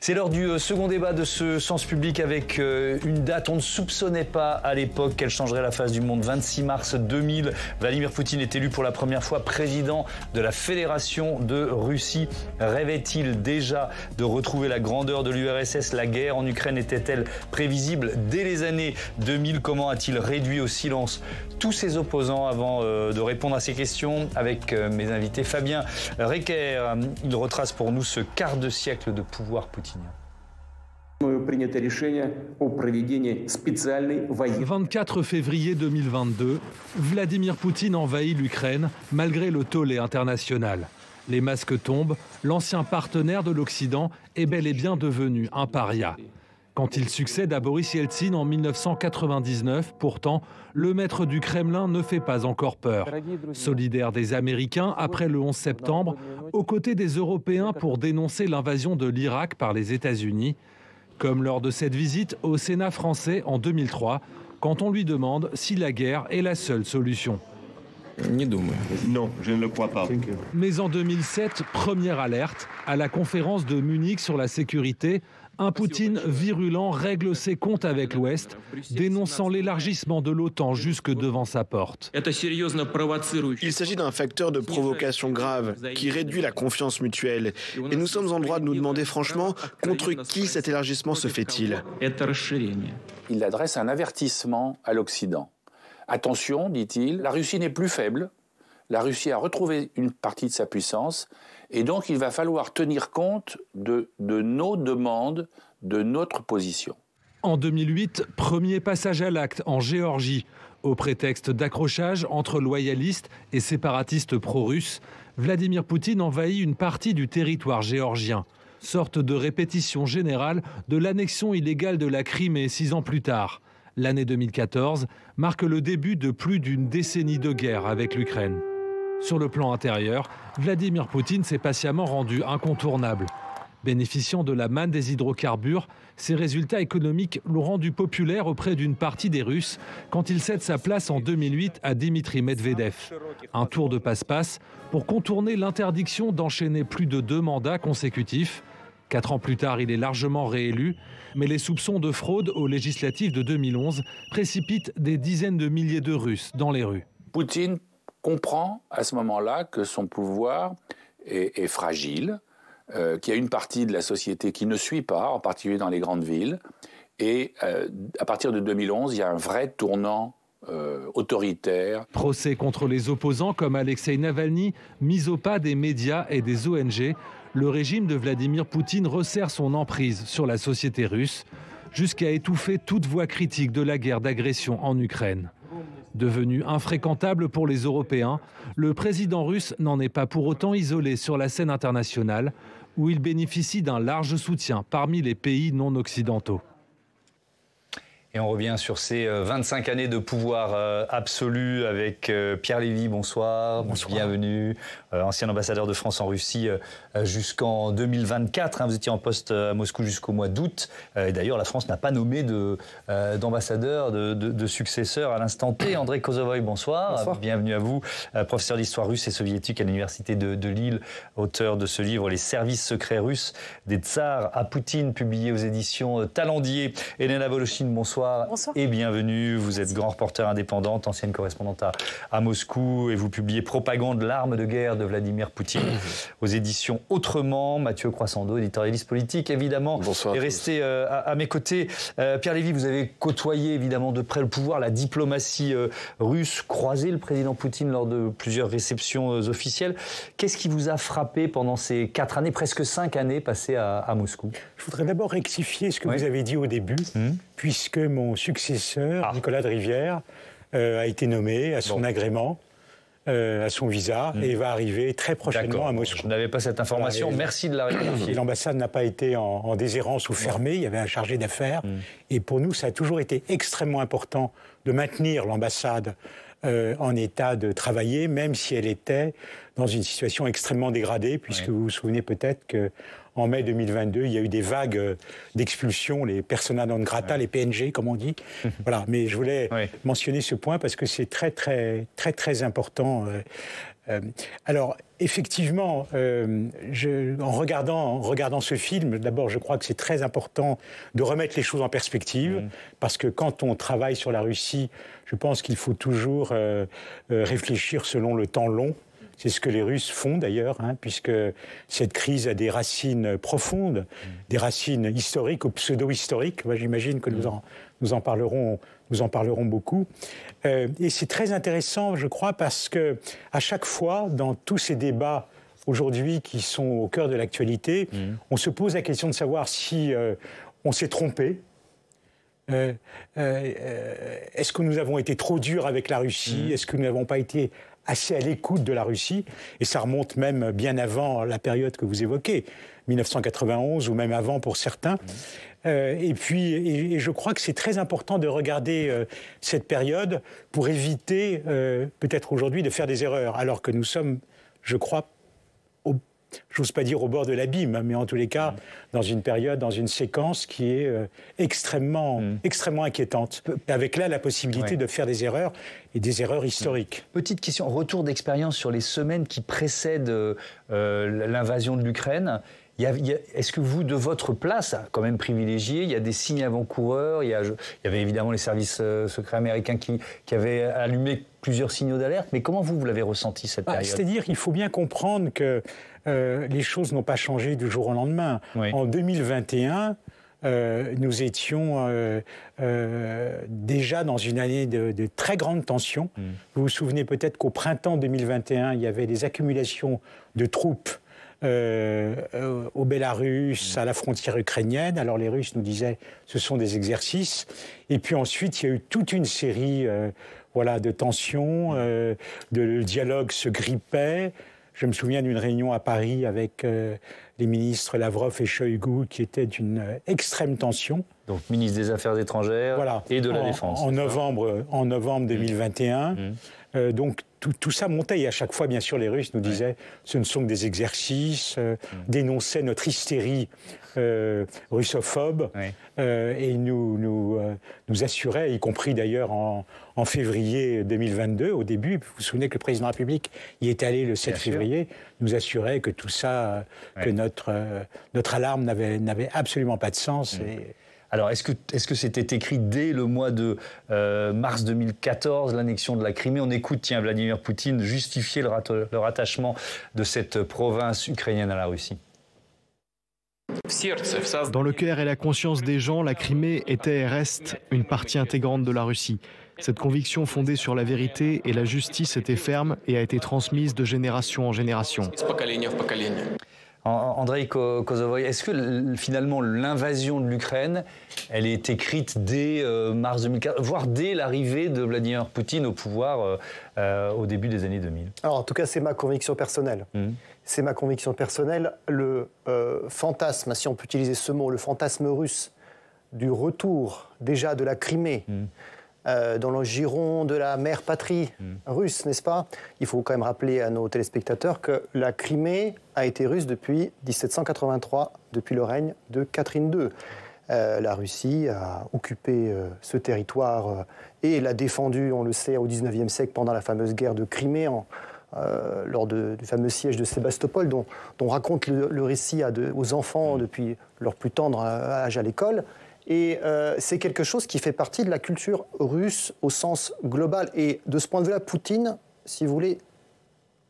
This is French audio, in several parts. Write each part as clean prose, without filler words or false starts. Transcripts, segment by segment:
C'est l'heure du second débat de ce Sens Public avec une date. On ne soupçonnait pas à l'époque qu'elle changerait la face du monde. 26 mars 2000, Vladimir Poutine est élu pour la première fois président de la Fédération de Russie. Rêvait-il déjà de retrouver la grandeur de l'URSS? La guerre en Ukraine était-elle prévisible dès les années 2000? Comment a-t-il réduit au silence tous ses opposants? Avant de répondre à ces questions avec mes invités, Fabien Recker, il retrace pour nous ce quart de siècle de pouvoir poutinien. 24 février 2022, Vladimir Poutine envahit l'Ukraine malgré le tollé international. Les masques tombent, l'ancien partenaire de l'Occident est bel et bien devenu un paria. Quand il succède à Boris Yeltsin en 1999, pourtant, le maître du Kremlin ne fait pas encore peur. Solidaire des Américains après le 11 septembre, aux côtés des Européens pour dénoncer l'invasion de l'Irak par les États-Unis, comme lors de cette visite au Sénat français en 2003, quand on lui demande si la guerre est la seule solution. Non, je ne le crois pas. Mais en 2007, première alerte, à la conférence de Munich sur la sécurité, un Poutine virulent règle ses comptes avec l'Ouest, dénonçant l'élargissement de l'OTAN jusque devant sa porte. Il s'agit d'un facteur de provocation grave qui réduit la confiance mutuelle. Et nous sommes en droit de nous demander franchement contre qui cet élargissement se fait-il. Il adresse un avertissement à l'Occident. Attention, dit-il, la Russie n'est plus faible. La Russie a retrouvé une partie de sa puissance et donc il va falloir tenir compte de nos demandes, de notre position. En 2008, premier passage à l'acte en Géorgie. Au prétexte d'accrochage entre loyalistes et séparatistes pro-russes, Vladimir Poutine envahit une partie du territoire géorgien. Sorte de répétition générale de l'annexion illégale de la Crimée 6 ans plus tard. L'année 2014 marque le début de plus d'une décennie de guerre avec l'Ukraine. Sur le plan intérieur, Vladimir Poutine s'est patiemment rendu incontournable. Bénéficiant de la manne des hydrocarbures, ses résultats économiques l'ont rendu populaire auprès d'une partie des Russes quand il cède sa place en 2008 à Dmitri Medvedev. Un tour de passe-passe pour contourner l'interdiction d'enchaîner plus de 2 mandats consécutifs. 4 ans plus tard, il est largement réélu, mais les soupçons de fraude aux législatives de 2011 précipitent des dizaines de milliers de Russes dans les rues. Poutine comprend à ce moment-là que son pouvoir est fragile, qu'il y a une partie de la société qui ne suit pas, en particulier dans les grandes villes. Et à partir de 2011, il y a un vrai tournant autoritaire. Procès contre les opposants comme Alexei Navalny, mise au pas des médias et des ONG, le régime de Vladimir Poutine resserre son emprise sur la société russe, jusqu'à étouffer toute voix critique de la guerre d'agression en Ukraine. Devenu infréquentable pour les Européens, le président russe n'en est pas pour autant isolé sur la scène internationale, où il bénéficie d'un large soutien parmi les pays non occidentaux. Et on revient sur ces 25 années de pouvoir absolu avec Pierre Lévy. Bonsoir. Bonsoir. Bienvenue. Ancien ambassadeur de France en Russie jusqu'en 2024. Vous étiez en poste à Moscou jusqu'au mois d'août. Et d'ailleurs, la France n'a pas nommé d'ambassadeur, de successeur à l'instant T. André Kozovoy, bonsoir. Bonsoir. Bienvenue à vous. Professeur d'histoire russe et soviétique à l'université de Lille. Auteur de ce livre « Les services secrets russes, des tsars à Poutine », publié aux éditions Talendier. Elena Voloshin, bonsoir. Bonsoir. Et bienvenue. Vous êtes grand reporter indépendante, ancienne correspondante à Moscou, et vous publiez Propagande, l'arme de guerre de Vladimir Poutine aux éditions Autrement. Mathieu Croissando, éditorialiste politique, évidemment, est resté à mes côtés. Pierre Lévy, vous avez côtoyé évidemment de près le pouvoir, la diplomatie russe, croisé le président Poutine lors de plusieurs réceptions officielles. Qu'est-ce qui vous a frappé pendant ces 4 années, presque 5 années passées à Moscou? Je voudrais d'abord rectifier ce que vous avez dit au début, puisque mon successeur, Nicolas de Rivière, a été nommé à son agrément, à son visa, et va arriver très prochainement à Moscou. Je n'avais pas cette information, merci de la rectifier. L'ambassade n'a pas été en déshérence ou fermée, il y avait un chargé d'affaires, et pour nous, ça a toujours été extrêmement important de maintenir l'ambassade en état de travailler, même si elle était dans une situation extrêmement dégradée, puisque vous vous souvenez peut-être en mai 2022, il y a eu des vagues d'expulsion, les persona non grata, les PNG, comme on dit. Voilà. Mais je voulais mentionner ce point parce que c'est très, très, très, très important. Alors, effectivement, en regardant ce film, d'abord, je crois que c'est très important de remettre les choses en perspective, parce que quand on travaille sur la Russie, je pense qu'il faut toujours réfléchir selon le temps long. C'est ce que les Russes font d'ailleurs, puisque cette crise a des racines profondes, des racines historiques ou pseudo-historiques. Moi, j'imagine que nous en parlerons beaucoup. Et c'est très intéressant, je crois, parce que à chaque fois, dans tous ces débats aujourd'hui qui sont au cœur de l'actualité, on se pose la question de savoir si on s'est trompé. Est-ce que nous avons été trop durs avec la Russie? Est-ce que nous n'avons pas été assez à l'écoute de la Russie? Et ça remonte même bien avant la période que vous évoquez, 1991 ou même avant pour certains. Et je crois que c'est très important de regarder cette période pour éviter, peut-être aujourd'hui, de faire des erreurs, alors que nous sommes, je crois, j'ose pas dire au bord de l'abîme, mais en tous les cas, dans une période, dans une séquence qui est extrêmement inquiétante. Avec là la possibilité de faire des erreurs, et des erreurs historiques. Petite question, retour d'expérience sur les semaines qui précèdent l'invasion de l'Ukraine. Est-ce que vous, de votre place, quand même privilégiée, il y a des signes avant-coureurs, il y avait évidemment les services secrets américains qui avaient allumé plusieurs signaux d'alerte, mais comment vous l'avez ressenti cette période? C'est-à-dire qu'il faut bien comprendre que les choses n'ont pas changé du jour au lendemain. En 2021, nous étions déjà dans une année de très grande tension. Vous vous souvenez peut-être qu'au printemps 2021, il y avait des accumulations de troupes au Bélarus, à la frontière ukrainienne. Alors les Russes nous disaient ce sont des exercices. Et puis ensuite, il y a eu toute une série de tensions, le dialogue se grippait. Je me souviens d'une réunion à Paris avec les ministres Lavrov et Shoigu qui était d'une extrême tension. Donc ministre des Affaires étrangères et de la Défense. En novembre 2021. Donc tout ça montait et à chaque fois, bien sûr, les Russes nous disaient ce ne sont que des exercices, dénonçaient notre hystérie russophobe et nous assuraient, y compris d'ailleurs en février 2022, au début, vous vous souvenez que le président de la République y est allé le 7 février, nous assurait que tout ça, que notre alarme n'avait absolument pas de sens. Alors, est-ce que c'était écrit dès le mois de mars 2014, l'annexion de la Crimée? On écoute, Vladimir Poutine justifier le rattachement de cette province ukrainienne à la Russie. Dans le cœur et la conscience des gens, la Crimée était et reste une partie intégrante de la Russie. Cette conviction fondée sur la vérité et la justice était ferme et a été transmise de génération en génération. Andrei Kozovoy, est-ce que finalement l'invasion de l'Ukraine, elle est écrite dès mars 2014, voire dès l'arrivée de Vladimir Poutine au pouvoir au début des années 2000? Alors en tout cas, c'est ma conviction personnelle. C'est ma conviction personnelle. Le fantasme, si on peut utiliser ce mot, le fantasme russe du retour déjà de la Crimée, dans le giron de la mère patrie russe, n'est-ce pas? Il faut quand même rappeler à nos téléspectateurs que la Crimée a été russe depuis 1783, depuis le règne de Catherine II. La Russie a occupé ce territoire et l'a défendu, on le sait, au XIXe siècle pendant la fameuse guerre de Crimée, lors du fameux siège de Sébastopol, dont raconte le récit aux enfants depuis leur plus tendre âge à l'école. Et c'est quelque chose qui fait partie de la culture russe au sens global. Et de ce point de vue-là, Poutine, si vous voulez,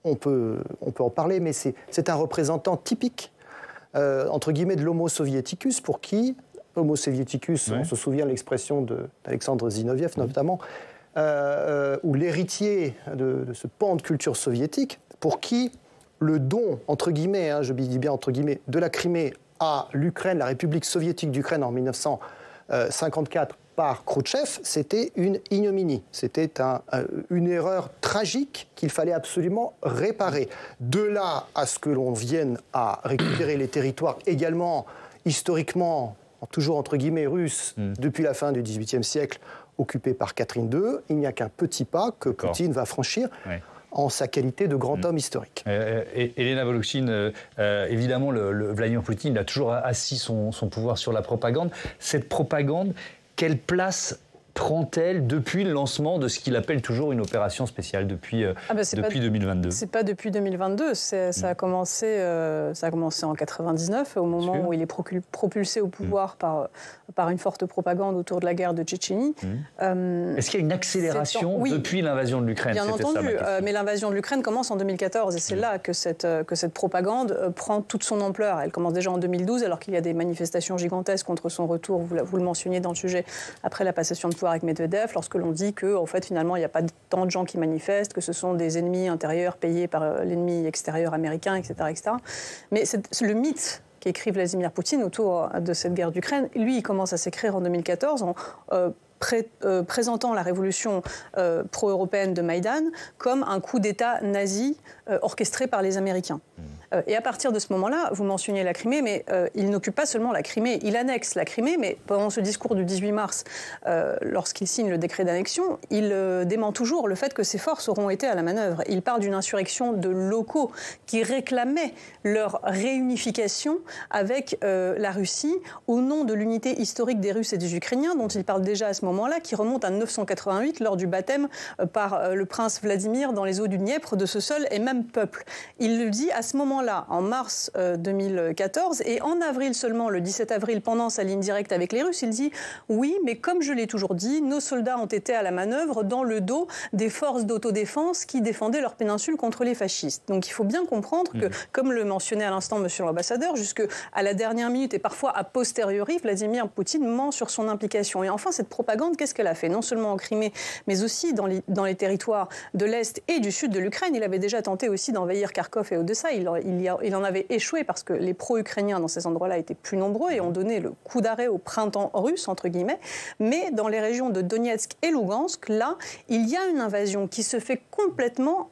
on peut en parler, mais c'est un représentant typique, entre guillemets, de l'homo soviéticus, pour qui, homo soviéticus, on se souvient de l'expression d'Alexandre Zinoviev notamment, ou l'héritier de ce pan de culture soviétique, pour qui le don, entre guillemets, je dis bien entre guillemets, de la Crimée à l'Ukraine, la République soviétique d'Ukraine en 1954 par Khrouchtchev, c'était une ignominie. C'était une erreur tragique qu'il fallait absolument réparer. De là à ce que l'on vienne à récupérer les territoires également historiquement, toujours entre guillemets russes, depuis la fin du XVIIIe siècle, occupés par Catherine II, il n'y a qu'un petit pas que Poutine va franchir. en sa qualité de grand homme historique. Elena Voloshin, évidemment, Vladimir Poutine a toujours assis son pouvoir sur la propagande. Cette propagande, quelle place prend-elle depuis le lancement de ce qu'il appelle toujours une opération spéciale depuis 2022? C'est pas depuis 2022, ça a commencé en 99, au moment où il est propulsé au pouvoir par une forte propagande autour de la guerre de Tchétchénie. Est-ce qu'il y a une accélération depuis l'invasion de l'Ukraine? Bien entendu, mais l'invasion de l'Ukraine commence en 2014 et c'est là que cette propagande prend toute son ampleur. Elle commence déjà en 2012 alors qu'il y a des manifestations gigantesques contre son retour, vous le mentionniez dans le sujet, après la passation de pouvoir avec Medvedev, lorsque l'on dit que en fait, finalement, il n'y a pas tant de gens qui manifestent, que ce sont des ennemis intérieurs payés par l'ennemi extérieur américain, etc. etc. Mais c'est le mythe qu'écrit Vladimir Poutine autour de cette guerre d'Ukraine. Lui, il commence à s'écrire en 2014 en présentant la révolution pro-européenne de Maïdan comme un coup d'État nazi orchestré par les Américains. Et à partir de ce moment-là, vous mentionniez la Crimée, mais il n'occupe pas seulement la Crimée, il annexe la Crimée, mais pendant ce discours du 18 mars, lorsqu'il signe le décret d'annexion, il dément toujours le fait que ses forces auront été à la manœuvre. Il parle d'une insurrection de locaux qui réclamaient leur réunification avec la Russie au nom de l'unité historique des Russes et des Ukrainiens, dont il parle déjà à ce moment-là, qui remonte à 988 lors du baptême par le prince Vladimir dans les eaux du Dniepr de ce seul et même peuple. Il le dit à ce moment-là, en mars 2014, et en avril seulement, le 17 avril, pendant sa ligne directe avec les Russes, il dit « Oui, mais comme je l'ai toujours dit, nos soldats ont été à la manœuvre dans le dos des forces d'autodéfense qui défendaient leur péninsule contre les fascistes. » Donc il faut bien comprendre que, comme le mentionnait à l'instant monsieur l'ambassadeur, jusqu'à la dernière minute et parfois a posteriori, Vladimir Poutine ment sur son implication. Et enfin, cette propagande, qu'est-ce qu'elle a fait? Non seulement en Crimée, mais aussi dans les territoires de l'Est et du Sud de l'Ukraine. Il avait déjà tenté aussi d'envahir Kharkov et Odessa. Il en avait échoué parce que les pro-ukrainiens dans ces endroits-là étaient plus nombreux et ont donné le coup d'arrêt au printemps russe, entre guillemets. Mais dans les régions de Donetsk et Lugansk, là, il y a une invasion qui se fait complètement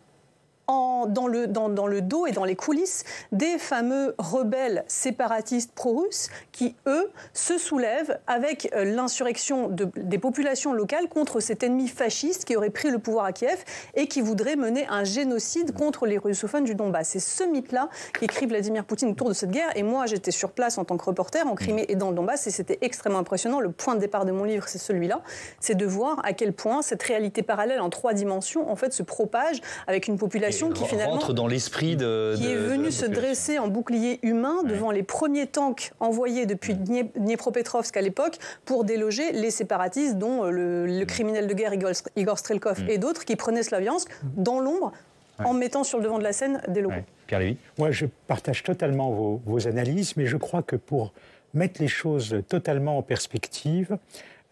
dans le dos et dans les coulisses des fameux rebelles séparatistes pro-russes qui, eux, se soulèvent avec l'insurrection des populations locales contre cet ennemi fasciste qui aurait pris le pouvoir à Kiev et qui voudrait mener un génocide contre les russophones du Donbass. C'est ce mythe-là qu'écrit Vladimir Poutine autour de cette guerre. Et moi, j'étais sur place en tant que reporter en Crimée et dans le Donbass et c'était extrêmement impressionnant. Le point de départ de mon livre, c'est celui-là. C'est de voir à quel point cette réalité parallèle en 3 dimensions, en fait, se propage avec une population qui finalement rentre dans l'esprit qui est venu se dresser en bouclier humain devant les premiers tanks envoyés depuis Dniepropetrovsk à l'époque pour déloger les séparatistes, dont le criminel de guerre Igor Strelkov et d'autres qui prenaient Slaviansk dans l'ombre en mettant sur le devant de la scène des locaux. Pierre Lévy. Moi, je partage totalement vos analyses, mais je crois que pour mettre les choses totalement en perspective,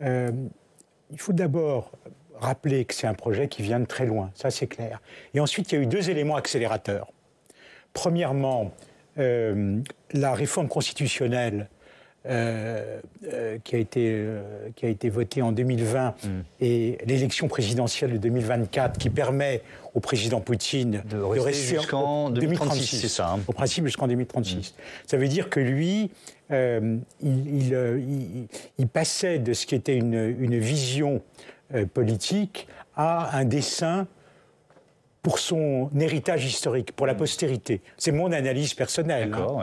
il faut d'abord rappeler que c'est un projet qui vient de très loin, ça c'est clair. Et ensuite, il y a eu 2 éléments accélérateurs. Premièrement, la réforme constitutionnelle qui a été votée en 2020 et l'élection présidentielle de 2024 qui permet au président Poutine de rester jusqu'en 2036, c'est ça. Au principe jusqu'en 2036. Ça veut dire que lui, il passait de ce qui était une vision politique à un dessein pour son héritage historique, pour la postérité. C'est mon analyse personnelle. D'accord,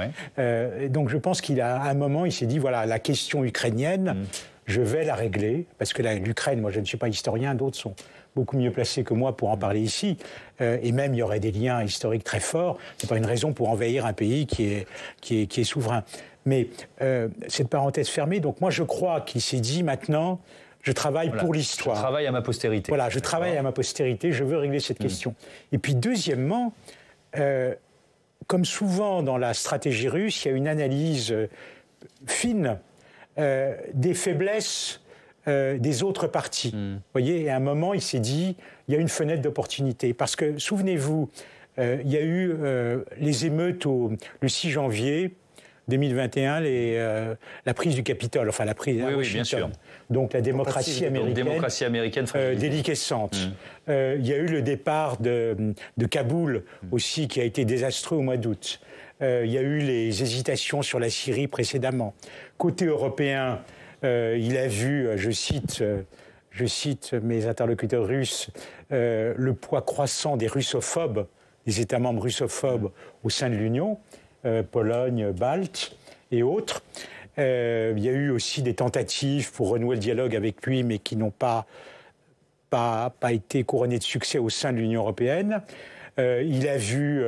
donc je pense qu'à un moment, il s'est dit, voilà, la question ukrainienne, je vais la régler, parce que l'Ukraine, moi je ne suis pas historien, d'autres sont beaucoup mieux placés que moi pour en parler ici, et même il y aurait des liens historiques très forts, c'est pas une raison pour envahir un pays qui est souverain. Mais cette parenthèse fermée, donc moi je crois qu'il s'est dit maintenant, je travaille pour l'histoire. Je travaille à ma postérité. Voilà, je travaille à ma postérité, je veux régler cette question. Et puis deuxièmement, comme souvent dans la stratégie russe, il y a une analyse fine des faiblesses des autres parties. Vous voyez, et à un moment, il s'est dit, il y a une fenêtre d'opportunité. Parce que, souvenez-vous, il y a eu les émeutes le 6 janvier 2021, la prise du Capitole, enfin la prise à Washington. Bien sûr. Donc la démocratie américaine déliquescente. Il y a eu le départ de Kaboul aussi, qui a été désastreux au mois d'août. Il y a eu les hésitations sur la Syrie précédemment. Côté européen, il a vu, je cite je cite mes interlocuteurs russes, le poids croissant des russophobes, des États membres russophobes au sein de l'Union, Pologne, Balte et autres. Il y a eu aussi des tentatives pour renouer le dialogue avec lui, mais qui n'ont pas été couronnées de succès au sein de l'Union européenne. Il a vu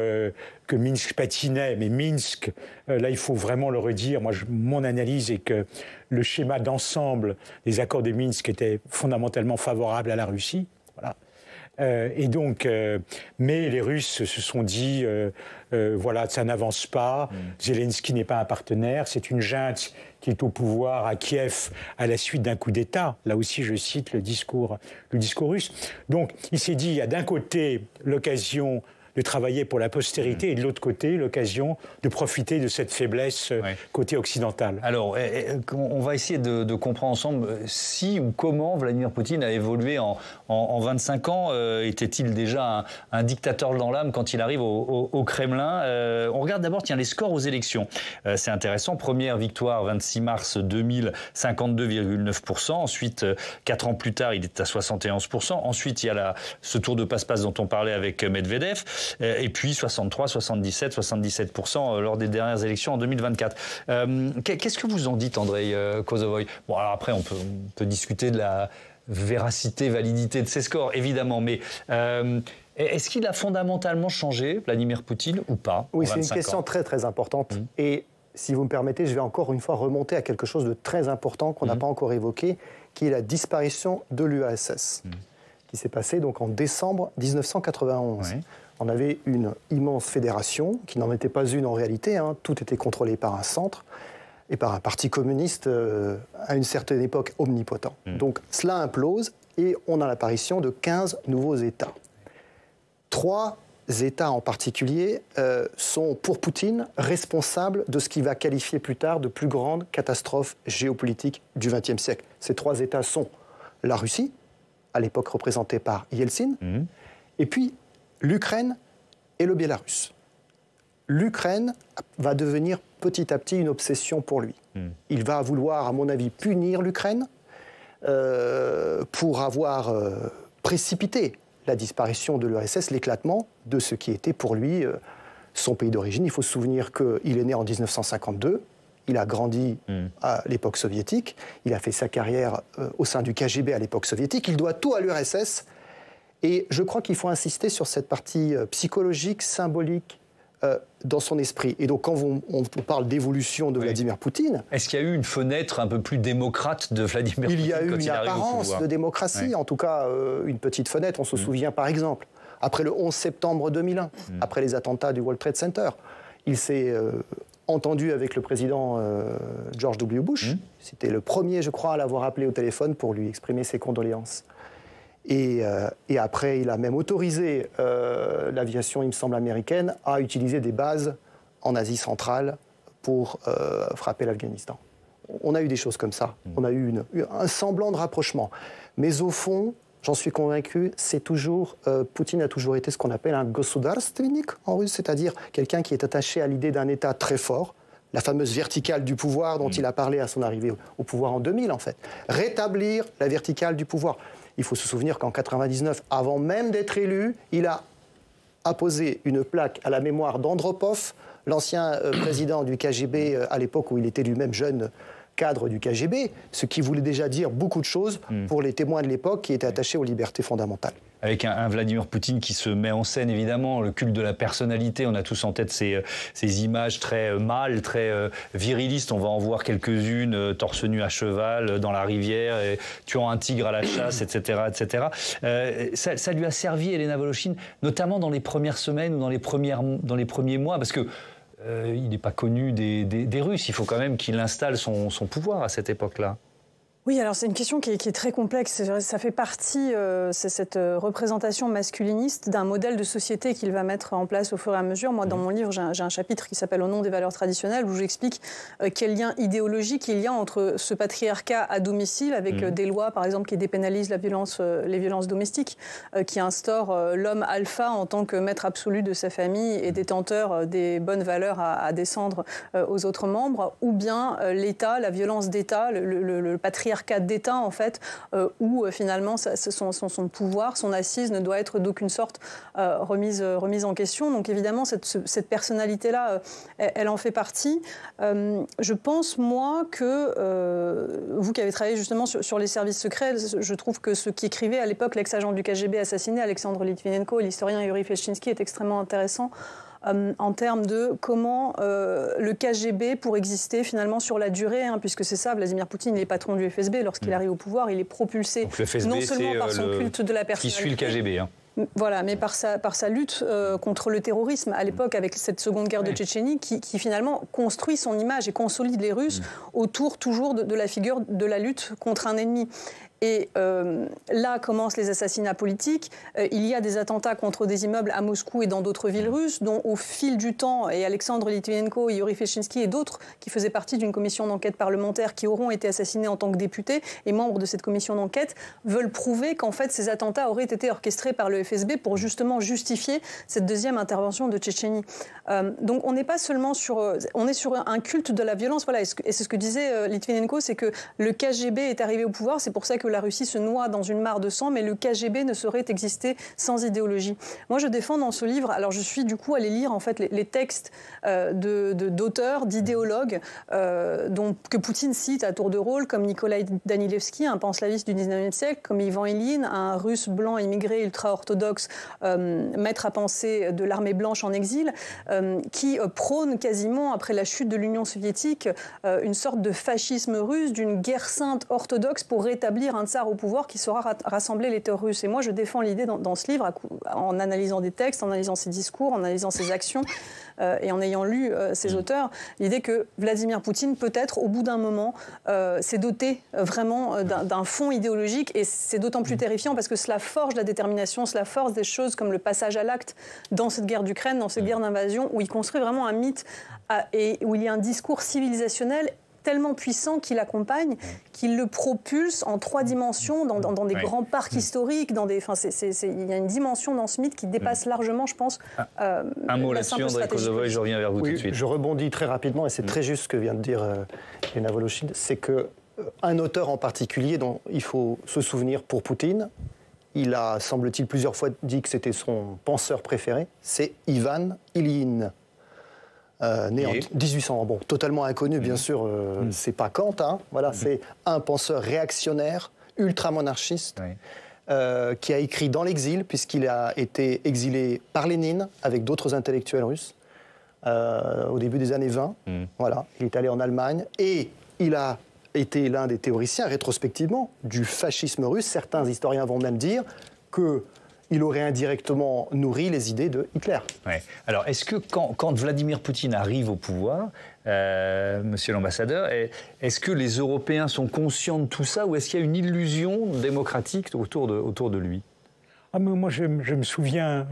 que Minsk patinait, mais Minsk, là il faut vraiment le redire, mon analyse est que le schéma d'ensemble des accords de Minsk était fondamentalement favorable à la Russie. Voilà. Mais les Russes se sont dit, voilà, ça n'avance pas, Zelensky n'est pas un partenaire, c'est une junte qui est au pouvoir à Kiev à la suite d'un coup d'État. Là aussi, je cite le discours russe. Donc, il s'est dit, il y a d'un côté l'occasion de travailler pour la postérité et de l'autre côté, l'occasion de profiter de cette faiblesse côté occidental. Alors, on va essayer de comprendre ensemble si ou comment Vladimir Poutine a évolué en 25 ans. Était-il déjà un dictateur dans l'âme quand il arrive au Kremlin? On regarde d'abord les scores aux élections. C'est intéressant. Première victoire, 26 mars 2000, 52,9%. Ensuite, 4 ans plus tard, il est à 71%. Ensuite, il y a ce tour de passe-passe dont on parlait avec Medvedev. Et puis 63, 77, 77% lors des dernières élections en 2024. Qu'est-ce que vous en dites, Andrei Kosovoï? Bon, alors après, on peut discuter de la véracité, validité de ces scores, évidemment, mais est-ce qu'il a fondamentalement changé, Vladimir Poutine, ou pas? Oui, c'est une question très, très importante. Et si vous me permettez, je vais encore une fois remonter à quelque chose de très important qu'on n'a pas encore évoqué, qui est la disparition de l'URSS, qui s'est passée donc en décembre 1991. Oui. On avait une immense fédération, qui n'en était pas une en réalité, tout était contrôlé par un centre et par un parti communiste à une certaine époque omnipotent. Donc cela implose et on a l'apparition de 15 nouveaux États. 3 États en particulier sont pour Poutine responsables de ce qu'il va qualifier plus tard de plus grande catastrophe géopolitique du XXe siècle. Ces 3 États sont la Russie, à l'époque représentée par Yeltsin, et puis l'Ukraine et le Bélarus. L'Ukraine va devenir petit à petit une obsession pour lui. Il va vouloir, à mon avis, punir l'Ukraine pour avoir précipité la disparition de l'URSS, l'éclatement de ce qui était pour lui son pays d'origine. Il faut se souvenir qu'il est né en 1952, il a grandi à l'époque soviétique, il a fait sa carrière au sein du KGB à l'époque soviétique, il doit tout à l'URSS. Et je crois qu'il faut insister sur cette partie psychologique, symbolique dans son esprit. Et donc, quand on parle d'évolution de Vladimir Poutine... Est-ce qu'il y a eu une fenêtre un peu plus démocrate de Vladimir Poutine? Il y a eu une apparence de démocratie, en tout cas une petite fenêtre. On se souvient, par exemple, après le 11 septembre 2001, après les attentats du World Trade Center, il s'est entendu avec le président George W. Bush. C'était le premier, je crois, à l'avoir appelé au téléphone pour lui exprimer ses condoléances. Et après, il a même autorisé l'aviation, il me semble, américaine à utiliser des bases en Asie centrale pour frapper l'Afghanistan. On a eu des choses comme ça. On a eu un semblant de rapprochement. Mais au fond, j'en suis convaincu, c'est toujours... Poutine a toujours été ce qu'on appelle un gosoudarstvenik en russe, c'est-à-dire quelqu'un qui est attaché à l'idée d'un État très fort, la fameuse verticale du pouvoir dont il a parlé à son arrivée au pouvoir en 2000, en fait. Rétablir la verticale du pouvoir. Il faut se souvenir qu'en 1999, avant même d'être élu, il a apposé une plaque à la mémoire d'Andropov, l'ancien président du KGB à l'époque où il était lui-même jeune cadre du KGB, ce qui voulait déjà dire beaucoup de choses pour les témoins de l'époque qui étaient attachés aux libertés fondamentales. Avec un Vladimir Poutine qui se met en scène, évidemment, le culte de la personnalité. On a tous en tête ces images très mâles, très virilistes. On va en voir quelques-unes, torse nu à cheval, dans la rivière, tuant un tigre à la chasse, etc. etc. Ça lui a servi, Elena Voloshin, notamment dans les premières semaines ou dans les premiers mois, parce que il n'est pas connu des Russes. Il faut quand même qu'il installe son pouvoir à cette époque-là. Oui, alors c'est une question qui est très complexe. Ça fait partie, c'est cette représentation masculiniste d'un modèle de société qu'il va mettre en place au fur et à mesure. Moi, dans mon livre, j'ai un chapitre qui s'appelle « Au nom des valeurs traditionnelles » où j'explique quel lien idéologique il y a entre ce patriarcat à domicile, avec des lois, par exemple, qui dépénalisent les violences domestiques, qui instaurent l'homme alpha en tant que maître absolu de sa famille et détenteur des bonnes valeurs à descendre aux autres membres, ou bien l'État, la violence d'État, le patriarcat patriarcat d'État, en fait, où finalement son pouvoir, son assise ne doit être d'aucune sorte remise en question. Donc évidemment, cette personnalité-là, elle en fait partie. Je pense, moi, que vous qui avez travaillé justement sur les services secrets, je trouve que ce qu'écrivait à l'époque l'ex-agent du KGB assassiné, Alexandre Litvinenko, et l'historien Yuri Feshchinsky est extrêmement intéressant en termes de comment le KGB pour exister finalement sur la durée, puisque c'est ça, Vladimir Poutine, il est patron du FSB, lorsqu'il arrive au pouvoir, il est propulsé non seulement par son culte de la personnalité, qui suit le KGB. Voilà, mais par sa lutte contre le terrorisme à l'époque, avec cette seconde guerre de Tchétchénie, qui finalement construit son image et consolide les Russes autour toujours de la figure de la lutte contre un ennemi. Et là commencent les assassinats politiques. Il y a des attentats contre des immeubles à Moscou et dans d'autres villes russes, dont au fil du temps, et Alexandre Litvinenko, Yuri Feshchinsky et d'autres qui faisaient partie d'une commission d'enquête parlementaire qui auront été assassinés en tant que députés et membres de cette commission d'enquête, veulent prouver qu'en fait ces attentats auraient été orchestrés par le FSB pour justement justifier cette deuxième intervention de Tchétchénie. Donc on n'est pas seulement on est sur un culte de la violence. Voilà, et c'est ce que disait Litvinenko, c'est que le KGB est arrivé au pouvoir, c'est pour ça que la Russie se noie dans une mare de sang, mais le KGB ne saurait exister sans idéologie. Moi, je défends dans ce livre, alors je suis du coup allée lire en fait les textes d'auteurs, d'idéologues que Poutine cite à tour de rôle, comme Nikolai Danilevski, un panslaviste du 19e siècle, comme Ivan Ilyin, un russe blanc immigré ultra-orthodoxe, maître à penser de l'armée blanche en exil, qui prône quasiment, après la chute de l'Union soviétique, une sorte de fascisme russe, d'une guerre sainte orthodoxe pour rétablir un tsar au pouvoir qui saura rassembler les terres russes. Et moi, je défends l'idée dans ce livre, en analysant des textes, en analysant ses discours, en analysant ses actions, et en ayant lu ces auteurs, l'idée que Vladimir Poutine, peut-être, au bout d'un moment, s'est doté vraiment d'un fond idéologique, et c'est d'autant plus terrifiant parce que cela forge la détermination, cela force des choses comme le passage à l'acte dans cette guerre d'Ukraine, dans cette guerre d'invasion, où il construit vraiment un mythe et où il y a un discours civilisationnel tellement puissant qui l'accompagne, qu'il le propulse en 3 dimensions dans des grands parcs historiques, il y a une dimension dans ce mythe qui dépasse largement, je pense, un mot là-dessus, Andrei Kosovoï, je reviens vers vous tout de suite. Je rebondis très rapidement, et c'est très juste ce que vient de dire Elena Voloshin, c'est qu'un auteur en particulier dont il faut se souvenir pour Poutine, il a, semble-t-il, plusieurs fois dit que c'était son penseur préféré, c'est Ivan Ilyin. Né en 1800, bon, totalement inconnu, bien sûr, c'est pas Kant, voilà, c'est un penseur réactionnaire, ultra-monarchiste, qui a écrit dans l'exil, puisqu'il a été exilé par Lénine avec d'autres intellectuels russes au début des années 20. Voilà, il est allé en Allemagne et il a été l'un des théoriciens, rétrospectivement, du fascisme russe. Certains historiens vont même dire qu'il aurait indirectement nourri les idées de Hitler. Ouais. Alors, est-ce que quand Vladimir Poutine arrive au pouvoir, monsieur l'ambassadeur, est-ce que les Européens sont conscients de tout ça, ou est-ce qu'il y a une illusion démocratique autour de lui ? Mais moi, je me souviens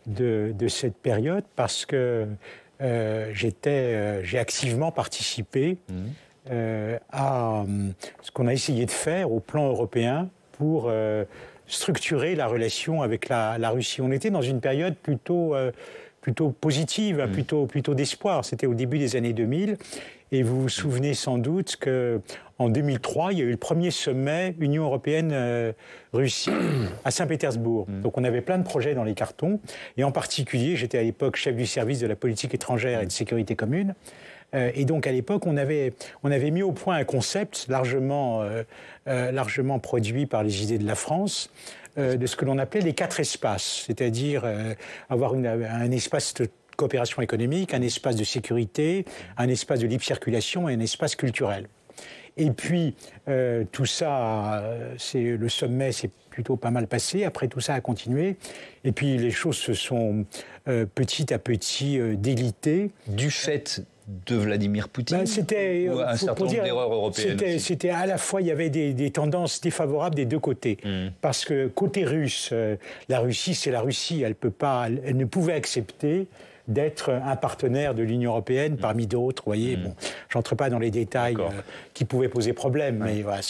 de cette période parce que j'ai activement participé à ce qu'on a essayé de faire au plan européen pour structurer la relation avec la Russie. On était dans une période plutôt positive, plutôt d'espoir. C'était au début des années 2000. Et vous vous souvenez sans doute qu'en 2003, il y a eu le premier sommet Union européenne-Russie à Saint-Pétersbourg. Donc on avait plein de projets dans les cartons. Et en particulier, j'étais à l'époque chef du service de la politique étrangère et de sécurité commune. Et donc à l'époque, on avait mis au point un concept largement produit par les idées de la France, de ce que l'on appelait les 4 espaces, c'est-à-dire avoir un espace de coopération économique, un espace de sécurité, un espace de libre circulation et un espace culturel. Et puis tout ça, le sommet s'est plutôt pas mal passé. Après, tout ça a continué. Et puis les choses se sont petit à petit délitées. Du fait de Vladimir Poutine, c'était un certain nombre d'erreurs européennes. C'était à la fois, il y avait des tendances défavorables des deux côtés. Parce que côté russe, la Russie, c'est la Russie. Elle ne pouvait accepter d'être un partenaire de l'Union européenne parmi d'autres. Vous voyez, bon, j'entre pas dans les détails qui pouvaient poser problème, mais voilà,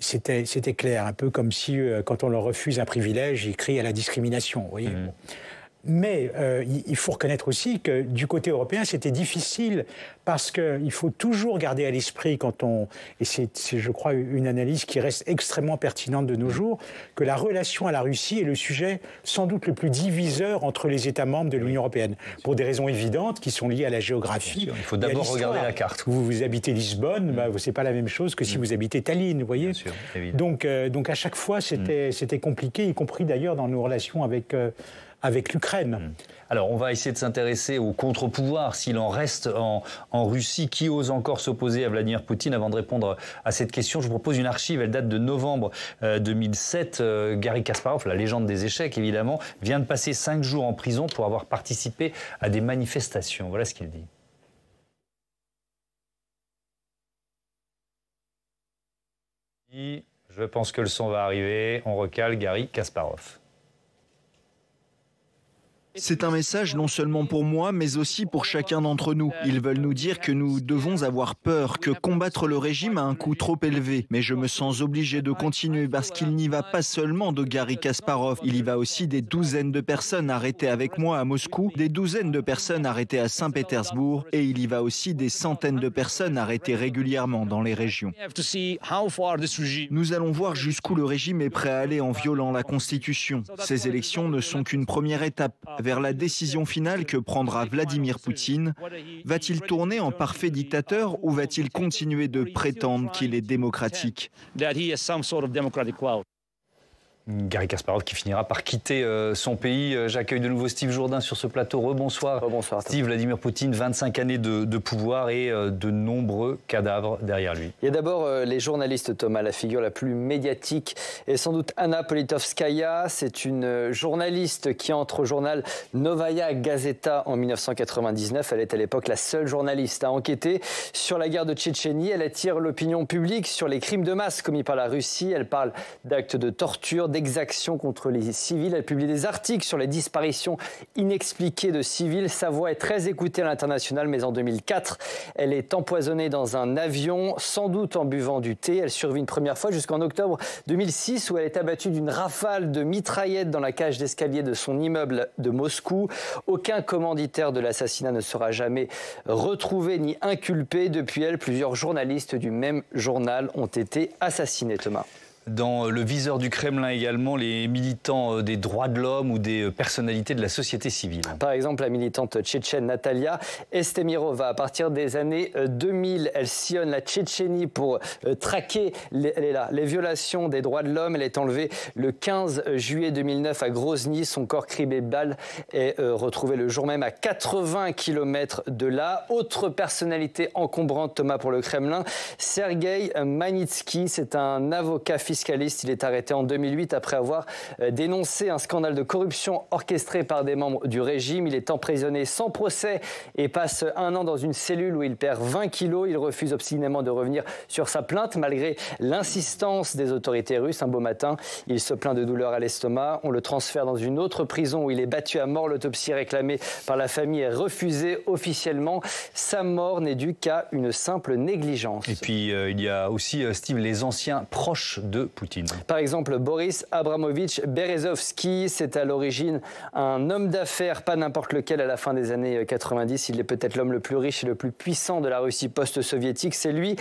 c'était clair, un peu comme si quand on leur refuse un privilège, ils crient à la discrimination. Vous voyez. Mais il faut reconnaître aussi que du côté européen, c'était difficile parce qu'il faut toujours garder à l'esprit et c'est, je crois, une analyse qui reste extrêmement pertinente de nos jours, que la relation à la Russie est le sujet sans doute le plus diviseur entre les États membres de l'Union européenne, pour des raisons évidentes qui sont liées à la géographie. Il faut d'abord regarder la carte. Vous habitez Lisbonne, c'est pas la même chose que si vous habitez Tallinn, vous voyez. Sûr, donc à chaque fois, c'était compliqué, y compris d'ailleurs dans nos relations avec l'Ukraine. Alors, on va essayer de s'intéresser au contre-pouvoir, s'il en reste en Russie. Qui ose encore s'opposer à Vladimir Poutine? Avant de répondre à cette question, je vous propose une archive, elle date de novembre 2007. Garry Kasparov, la légende des échecs évidemment, vient de passer 5 jours en prison pour avoir participé à des manifestations. Voilà ce qu'il dit. Je pense que le son va arriver. On recale Garry Kasparov. C'est un message non seulement pour moi, mais aussi pour chacun d'entre nous. Ils veulent nous dire que nous devons avoir peur, que combattre le régime a un coût trop élevé. Mais je me sens obligé de continuer parce qu'il n'y va pas seulement de Garry Kasparov. Il y va aussi des douzaines de personnes arrêtées avec moi à Moscou, des douzaines de personnes arrêtées à Saint-Pétersbourg, et il y va aussi des centaines de personnes arrêtées régulièrement dans les régions. Nous allons voir jusqu'où le régime est prêt à aller en violant la Constitution. Ces élections ne sont qu'une première étape vers la décision finale que prendra Vladimir Poutine. Va-t-il tourner en parfait dictateur ou va-t-il continuer de prétendre qu'il est démocratique ? Garry Kasparov qui finira par quitter son pays. J'accueille de nouveau Steve Jourdain sur ce plateau. Rebonsoir. Rebonsoir. Steve, Vladimir Poutine, 25 années de pouvoir et de nombreux cadavres derrière lui. Il y a d'abord les journalistes, Thomas. La figure la plus médiatique est sans doute Anna Politkovskaya. C'est une journaliste qui entre au journal Novaya Gazeta en 1999. Elle est à l'époque la seule journaliste à enquêter sur la guerre de Tchétchénie. Elle attire l'opinion publique sur les crimes de masse commis par la Russie. Elle parle d'actes de torture, d'exactions contre les civils. Elle publie des articles sur les disparitions inexpliquées de civils. Sa voix est très écoutée à l'international, mais en 2004, elle est empoisonnée dans un avion, sans doute en buvant du thé. Elle survit une première fois jusqu'en octobre 2006, où elle est abattue d'une rafale de mitraillettes dans la cage d'escalier de son immeuble de Moscou. Aucun commanditaire de l'assassinat ne sera jamais retrouvé ni inculpé. Depuis elle, plusieurs journalistes du même journal ont été assassinés, Thomas. Dans le viseur du Kremlin également, les militants des droits de l'homme ou des personnalités de la société civile. Par exemple, la militante tchétchène Natalia Estemirova. À partir des années 2000, elle sillonne la Tchétchénie pour traquer les violations des droits de l'homme. Elle est enlevée le 15 juillet 2009 à Grozny. Son corps criblé de balles est retrouvé le jour même à 80 km de là. Autre personnalité encombrante, Thomas, pour le Kremlin, Sergueï Magnitsky. C'est un avocat fiscaliste. Il est arrêté en 2008 après avoir dénoncé un scandale de corruption orchestré par des membres du régime. Il est emprisonné sans procès et passe 1 an dans une cellule où il perd 20 kilos. Il refuse obstinément de revenir sur sa plainte malgré l'insistance des autorités russes. Un beau matin, il se plaint de douleurs à l'estomac. On le transfère dans une autre prison où il est battu à mort. L'autopsie réclamée par la famille est refusée officiellement. Sa mort n'est due qu'à une simple négligence. Et puis il y a aussi, Steve, les anciens proches de Poutine. Par exemple, Boris Abramovitch Berezovsky, c'est à l'origine un homme d'affaires, pas n'importe lequel, à la fin des années 90. Il est peut-être l'homme le plus riche et le plus puissant de la Russie post-soviétique. C'est lui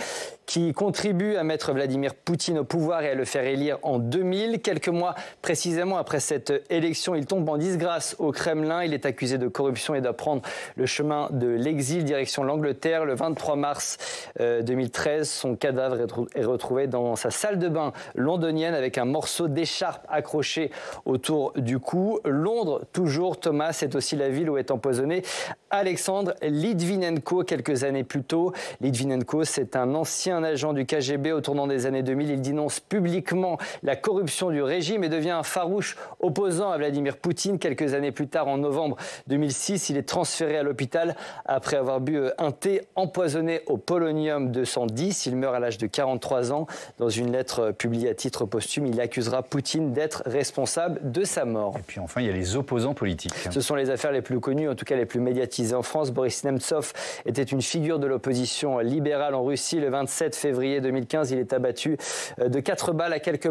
qui contribue à mettre Vladimir Poutine au pouvoir et à le faire élire en 2000. Quelques mois précisément après cette élection, il tombe en disgrâce au Kremlin. Il est accusé de corruption et doit prendre le chemin de l'exil direction l'Angleterre. Le 23 mars 2013, son cadavre est retrouvé dans sa salle de bain londonienne avec un morceau d'écharpe accroché autour du cou. Londres, toujours, Thomas, c'est aussi la ville où est empoisonné Alexandre Litvinenko quelques années plus tôt. Litvinenko, c'est un ancien agent du KGB au tournant des années 2000. Il dénonce publiquement la corruption du régime et devient un farouche opposant à Vladimir Poutine. Quelques années plus tard, en novembre 2006, il est transféré à l'hôpital après avoir bu un thé empoisonné au polonium 210. Il meurt à l'âge de 43 ans. Dans une lettre publiée dit à titre posthume, il accusera Poutine d'être responsable de sa mort. Et puis enfin, il y a les opposants politiques. Ce sont les affaires les plus connues, en tout cas les plus médiatisées en France. Boris Nemtsov était une figure de l'opposition libérale en Russie. Le 27 février 2015, il est abattu de 4 balles à quelques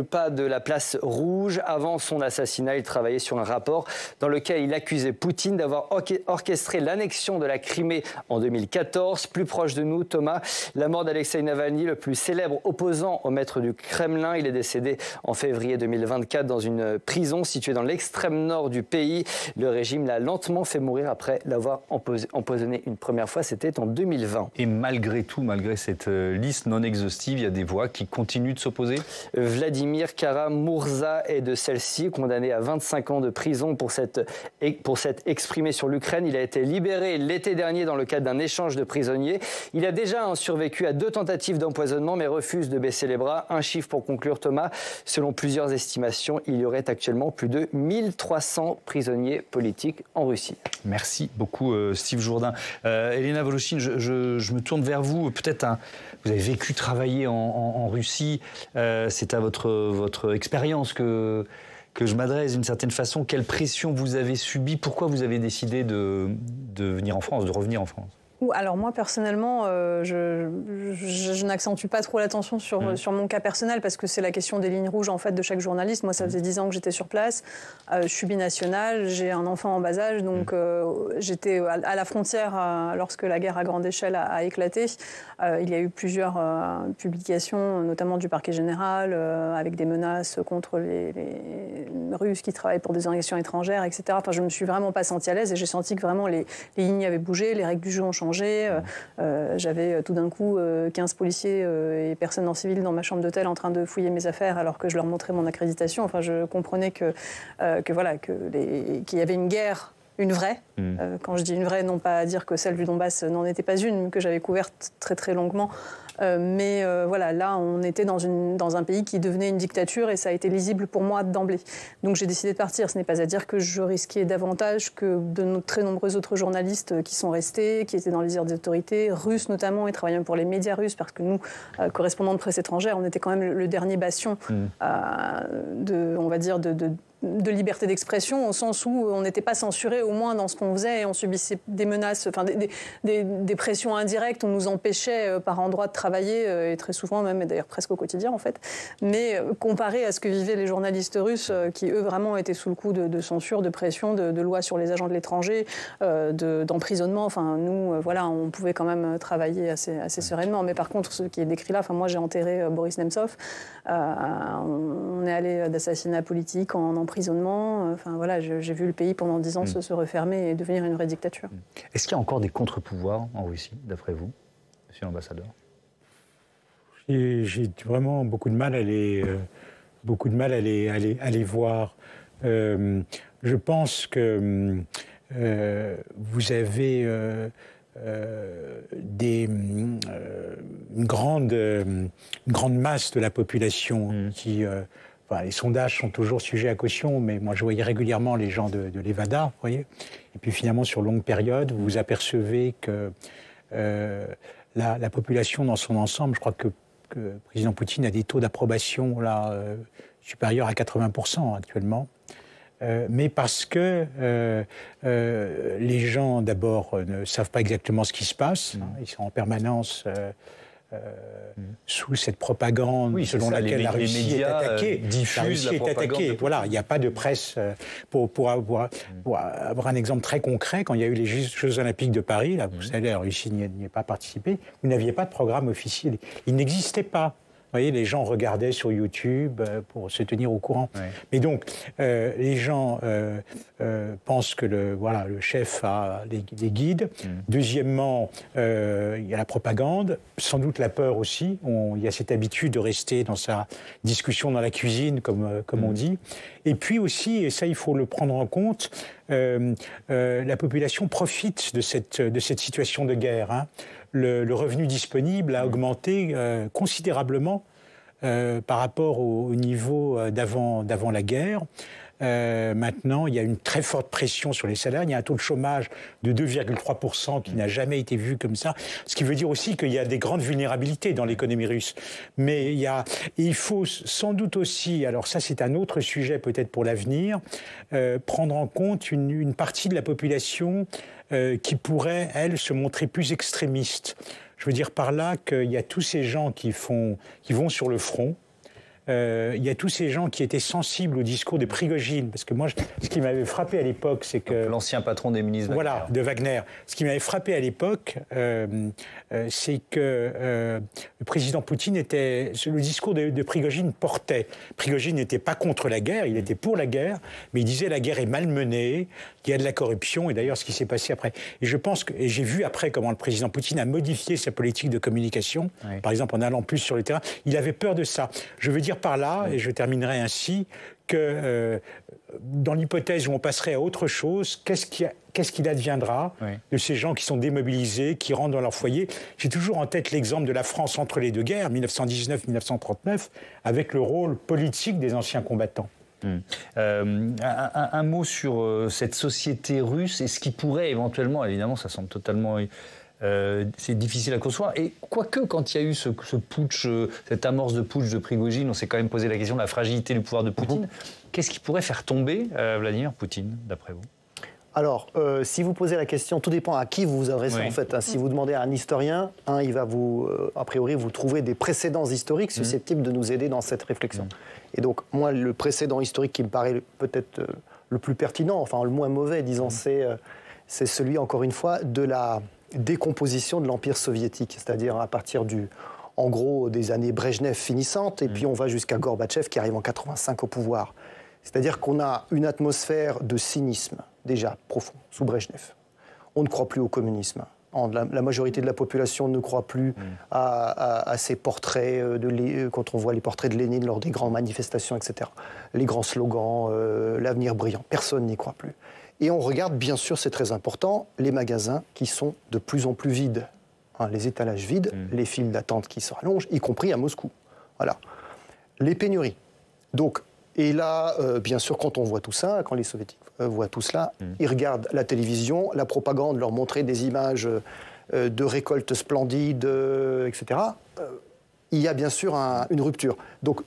pas de la place Rouge. Avant son assassinat, il travaillait sur un rapport dans lequel il accusait Poutine d'avoir orchestré l'annexion de la Crimée en 2014. Plus proche de nous, Thomas, la mort d'Alexei Navalny, le plus célèbre opposant au maître du Kremlin. Il est décédé en février 2024 dans une prison située dans l'extrême nord du pays. Le régime l'a lentement fait mourir après l'avoir empoisonné une première fois. C'était en 2020. Et malgré tout, malgré cette liste non exhaustive, il y a des voix qui continuent de s'opposer. Vladimir Kara-Murza est de celle-ci, condamné à 25 ans de prison pour s'être exprimé sur l'Ukraine. Il a été libéré l'été dernier dans le cadre d'un échange de prisonniers. Il a déjà survécu à 2 tentatives d'empoisonnement, mais refuse de baisser les bras. Un chiffre pour conclure, Thomas. Selon plusieurs estimations, il y aurait actuellement plus de 1300 prisonniers politiques en Russie. Merci beaucoup, Steve Jourdain. Elena Voloshin, je me tourne vers vous. Peut-être vous avez vécu, travaillé en Russie. C'est à votre expérience que je m'adresse d'une certaine façon. Quelle pression vous avez subie? Pourquoi vous avez décidé de venir en France, de revenir en France? Alors moi personnellement, je n'accentue pas trop l'attention sur mon cas personnel parce que c'est la question des lignes rouges en fait de chaque journaliste. Moi ça faisait 10 ans que j'étais sur place, je suis binationale, j'ai un enfant en bas âge, donc j'étais à la frontière lorsque la guerre à grande échelle a éclaté. Il y a eu plusieurs publications, notamment du parquet général, avec des menaces contre les Russes qui travaillent pour des organisations étrangères, etc. Enfin, je ne me suis vraiment pas sentie à l'aise et j'ai senti que vraiment les lignes avaient bougé, les règles du jeu ont changé. J'avais tout d'un coup 15 policiers et personnes en civil dans ma chambre d'hôtel en train de fouiller mes affaires alors que je leur montrais mon accréditation. Enfin, je comprenais qu'il y avait une guerre, une vraie. Quand je dis une vraie, non pas à dire que celle du Donbass n'en était pas une, que j'avais couverte très très longuement. Mais là, on était dans un pays qui devenait une dictature et ça a été lisible pour moi d'emblée. Donc j'ai décidé de partir. Ce n'est pas à dire que je risquais davantage que de très nombreux autres journalistes qui sont restés, qui étaient dans les airs des autorités, russes notamment, et travaillant pour les médias russes, parce que nous, correspondants de presse étrangère, on était quand même le dernier bastion de liberté d'expression, au sens où on n'était pas censuré, au moins dans ce qu'on faisait, et on subissait des menaces, enfin des pressions indirectes, on nous empêchait par endroits de travailler, et très souvent même, et d'ailleurs presque au quotidien en fait. Mais comparé à ce que vivaient les journalistes russes, qui eux vraiment étaient sous le coup de censure, de pression, de lois sur les agents de l'étranger, d'emprisonnement, enfin nous, on pouvait quand même travailler assez sereinement. Mais par contre, ce qui est décrit là, enfin moi j'ai enterré Boris Nemtsov, on est allé d'assassinat politique en emprisonnement. J'ai vu le pays pendant 10 ans se refermer et devenir une vraie dictature. Est-ce qu'il y a encore des contre-pouvoirs en Russie, d'après vous, monsieur l'ambassadeur? J'ai vraiment beaucoup de mal à les voir. Je pense que vous avez une grande masse de la population qui... les sondages sont toujours sujets à caution, mais moi je voyais régulièrement les gens de l'Evada, vous voyez. Et puis finalement, sur longue période, vous vous apercevez que la population dans son ensemble, je crois que le président Poutine a des taux d'approbation supérieurs à 80% actuellement. Mais parce que les gens, d'abord, ne savent pas exactement ce qui se passe. Ils sont en permanence... sous cette propagande selon laquelle la Russie est attaquée. La Russie est attaquée. Voilà, il n'y a pas de presse. Pour avoir un exemple très concret, quand il y a eu les Jeux Olympiques de Paris, là, vous savez, la Russie n'y a pas participé, vous n'aviez pas de programme officiel. Il n'existait pas. Vous voyez, les gens regardaient sur YouTube pour se tenir au courant. Ouais. Mais donc, les gens pensent que le chef a les guides. Deuxièmement, il y a la propagande, sans doute la peur aussi. Il y a cette habitude de rester dans sa discussion dans la cuisine, comme on dit. Et puis aussi, et ça il faut le prendre en compte, la population profite de cette situation de guerre. Hein. Le revenu disponible a augmenté considérablement par rapport au niveau d'avant la guerre. Maintenant, il y a une très forte pression sur les salaires. Il y a un taux de chômage de 2,3% qui n'a jamais été vu comme ça. Ce qui veut dire aussi qu'il y a des grandes vulnérabilités dans l'économie russe. Mais il faut sans doute aussi, alors ça c'est un autre sujet peut-être pour l'avenir, prendre en compte une partie de la population qui pourrait, elle, se montrer plus extrémiste. Je veux dire par là qu'il y a tous ces gens qui vont sur le front. Il y a tous ces gens qui étaient sensibles au discours de Prigojine, parce que moi, ce qui m'avait frappé à l'époque, c'est que... L'ancien patron des ministres Wagner. Voilà, de Wagner. Ce qui m'avait frappé à l'époque, c'est que le président Poutine le discours de Prigojine portait. Prigojine n'était pas contre la guerre, il était pour la guerre, mais il disait la guerre est mal menée, qu'il y a de la corruption, et d'ailleurs ce qui s'est passé après. Et je pense et j'ai vu après comment le président Poutine a modifié sa politique de communication, par exemple en allant plus sur le terrain. Il avait peur de ça. Je veux dire par là, et je terminerai ainsi, que dans l'hypothèse où on passerait à autre chose, qu'est-ce qu'il adviendra de ces gens qui sont démobilisés, qui rentrent dans leur foyer? J'ai toujours en tête l'exemple de la France entre les deux guerres, 1919-1939, avec le rôle politique des anciens combattants. Un mot sur cette société russe et ce qui pourrait éventuellement, évidemment ça semble totalement... c'est difficile à concevoir. Et quoique, quand il y a eu ce putsch, cette amorce de putsch de Prigojine, on s'est quand même posé la question de la fragilité du pouvoir de Poutine. Qu'est-ce qui pourrait faire tomber Vladimir Poutine, d'après vous? Alors, si vous posez la question, tout dépend à qui vous vous adressez en fait. Si vous demandez à un historien, il va a priori, vous trouver des précédents historiques susceptibles de nous aider dans cette réflexion. Et donc, moi, le précédent historique qui me paraît peut-être le plus pertinent, enfin le moins mauvais, disons, c'est celui, encore une fois, de la décomposition de l'Empire soviétique, c'est-à-dire à partir en gros, des années Brejnev finissantes, et puis on va jusqu'à Gorbatchev qui arrive en 85 au pouvoir. C'est-à-dire qu'on a une atmosphère de cynisme, déjà profond, sous Brejnev. On ne croit plus au communisme. La majorité de la population ne croit plus à ces portraits, quand on voit les portraits de Lénine lors des grandes manifestations, etc. Les grands slogans, l'avenir brillant, personne n'y croit plus. Et on regarde, bien sûr, c'est très important, les magasins qui sont de plus en plus vides. Les étalages vides, les files d'attente qui se rallongent, y compris à Moscou. Voilà. Les pénuries. Donc, et là, bien sûr, quand on voit tout ça, quand les soviétiques voient tout cela, ils regardent la télévision, la propagande leur montrer des images de récoltes splendides, etc. Il y a bien sûr une rupture. Donc,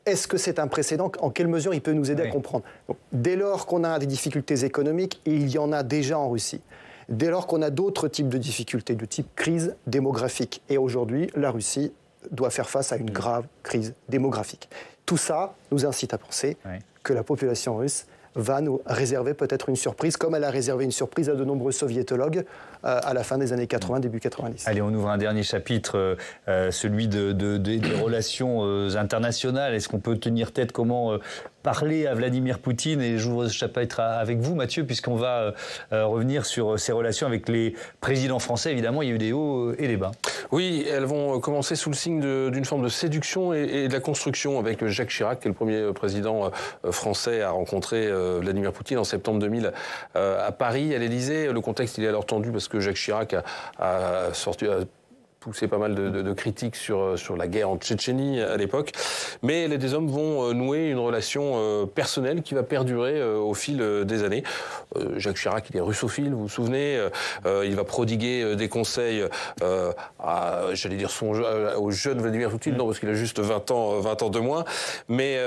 est-ce que c'est un précédent? En quelle mesure il peut nous aider à comprendre? Donc, dès lors qu'on a des difficultés économiques, et il y en a déjà en Russie, dès lors qu'on a d'autres types de difficultés, de type crise démographique, et aujourd'hui, la Russie doit faire face à une grave crise démographique. Tout ça nous incite à penser que la population russe va nous réserver peut-être une surprise, comme elle a réservé une surprise à de nombreux soviétologues à la fin des années 80, début 90. Allez, on ouvre un dernier chapitre, celui des relations internationales. Est-ce qu'on peut tenir tête, comment parler à Vladimir Poutine? Et j'ouvre ce chapitre avec vous, Mathieu, puisqu'on va revenir sur ces relations avec les présidents français. Évidemment, il y a eu des hauts et des bas. Oui, elles vont commencer sous le signe d'une forme de séduction et de la construction, avec Jacques Chirac, qui est le premier président français à rencontrer Vladimir Poutine en septembre 2000 à Paris, à l'Élysée. Le contexte, il est alors tendu parce que Jacques Chirac a poussé pas mal de critiques sur la guerre en Tchétchénie à l'époque. Mais les deux hommes vont nouer une relation personnelle qui va perdurer au fil des années. Jacques Chirac, il est russophile, vous vous souvenez. Il va prodiguer des conseils j'allais dire au jeune Vladimir Poutine, non, parce qu'il a juste 20 ans de moins. Mais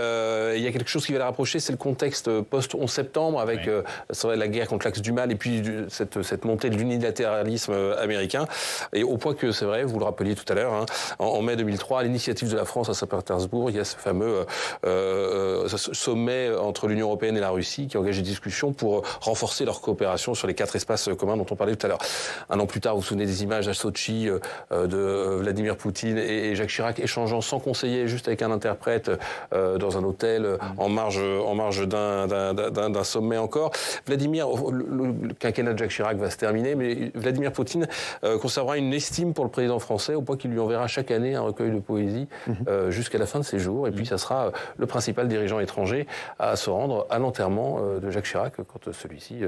il y a quelque chose qui va les rapprocher, c'est le contexte post-11 septembre, avec c'est vrai, la guerre contre l'axe du mal, et puis cette montée de l'unilatéralisme américain. Et au point que, c'est vrai, vous le rappeliez tout à l'heure, en mai 2003, à l'initiative de la France à Saint-Pétersbourg, il y a ce fameux sommet entre l'Union européenne et la Russie qui engage des discussions pour renforcer leur coopération sur les 4 espaces communs dont on parlait tout à l'heure. Un an plus tard, vous vous souvenez des images à Sotchi de Vladimir Poutine et Jacques Chirac échangeant sans conseiller, juste avec un interprète dans un hôtel en marge d'un sommet encore. Le quinquennat de Jacques Chirac va se terminer, mais Vladimir Poutine conservera une estime pour le président président français, au point qu'il lui enverra chaque année un recueil de poésie jusqu'à la fin de ses jours. Et puis ça sera le principal dirigeant étranger à se rendre à l'enterrement de Jacques Chirac quand celui-ci